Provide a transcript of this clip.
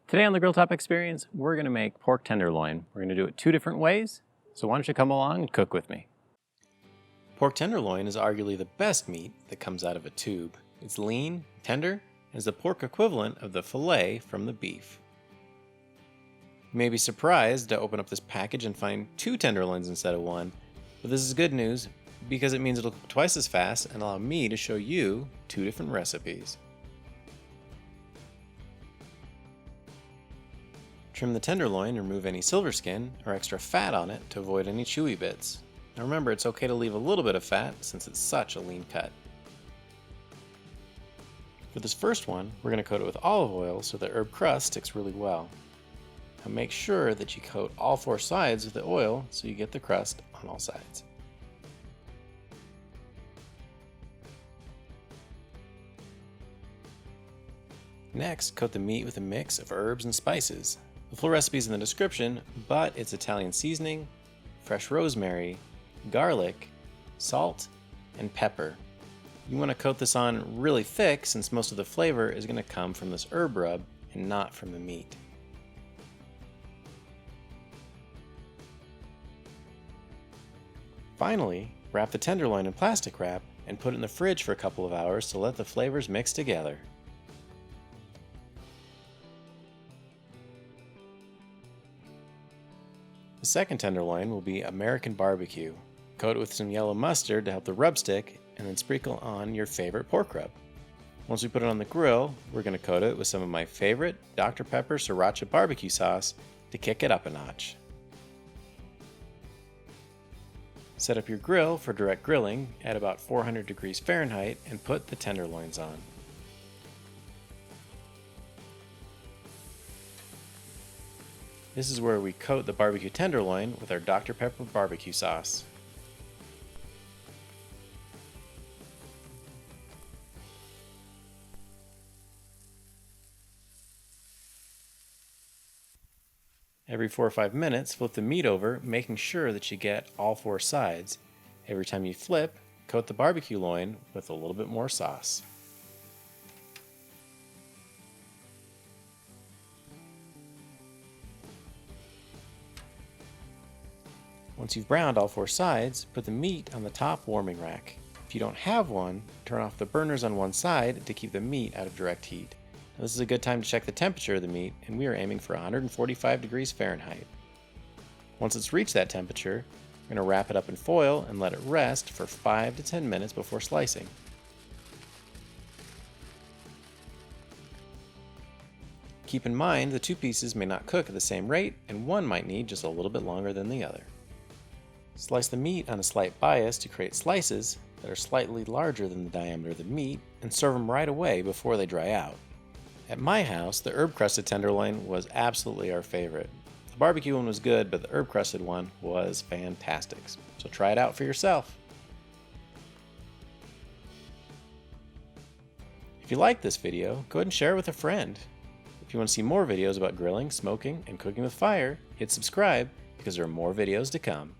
Today on the Grill Top Experience, we're going to make pork tenderloin. We're going to do it 2 different ways, so why don't you come along and cook with me. Pork tenderloin is arguably the best meat that comes out of a tube. It's lean, tender, and is the pork equivalent of the fillet from the beef. You may be surprised to open up this package and find 2 tenderloins instead of 1, but this is good news because it means it'll cook twice as fast and allow me to show you 2 different recipes. Trim the tenderloin and remove any silver skin or extra fat on it to avoid any chewy bits. Now remember, it's okay to leave a little bit of fat since it's such a lean cut. For this first one, we're going to coat it with olive oil so the herb crust sticks really well. Now make sure that you coat all 4 sides with the oil so you get the crust on all sides. Next, coat the meat with a mix of herbs and spices. The full recipe is in the description, but it's Italian seasoning, fresh rosemary, garlic, salt, and pepper. You want to coat this on really thick since most of the flavor is going to come from this herb rub and not from the meat. Finally, wrap the tenderloin in plastic wrap and put it in the fridge for a couple of hours to let the flavors mix together. The second tenderloin will be American BBQ. Coat it with some yellow mustard to help the rub stick, and then sprinkle on your favorite pork rub. Once we put it on the grill, we're going to coat it with some of my favorite Dr. Pepper Sriracha barbecue sauce to kick it up a notch. Set up your grill for direct grilling at about 400 degrees Fahrenheit and put the tenderloins on. This is where we coat the barbecue tenderloin with our Dr. Pepper barbecue sauce. Every 4 or 5 minutes, flip the meat over, making sure that you get all 4 sides. Every time you flip, coat the barbecue loin with a little bit more sauce. Once you've browned all 4 sides, put the meat on the top warming rack. If you don't have one, turn off the burners on one side to keep the meat out of direct heat. Now, this is a good time to check the temperature of the meat, and we are aiming for 145 degrees Fahrenheit. Once it's reached that temperature, we're going to wrap it up in foil and let it rest for 5 to 10 minutes before slicing. Keep in mind the 2 pieces may not cook at the same rate, and one might need just a little bit longer than the other. Slice the meat on a slight bias to create slices that are slightly larger than the diameter of the meat, and serve them right away before they dry out. At my house, the herb crusted tenderloin was absolutely our favorite. The barbecue one was good, but the herb crusted one was fantastic. So try it out for yourself. If you like this video, go ahead and share it with a friend. If you want to see more videos about grilling, smoking, and cooking with fire, hit subscribe because there are more videos to come.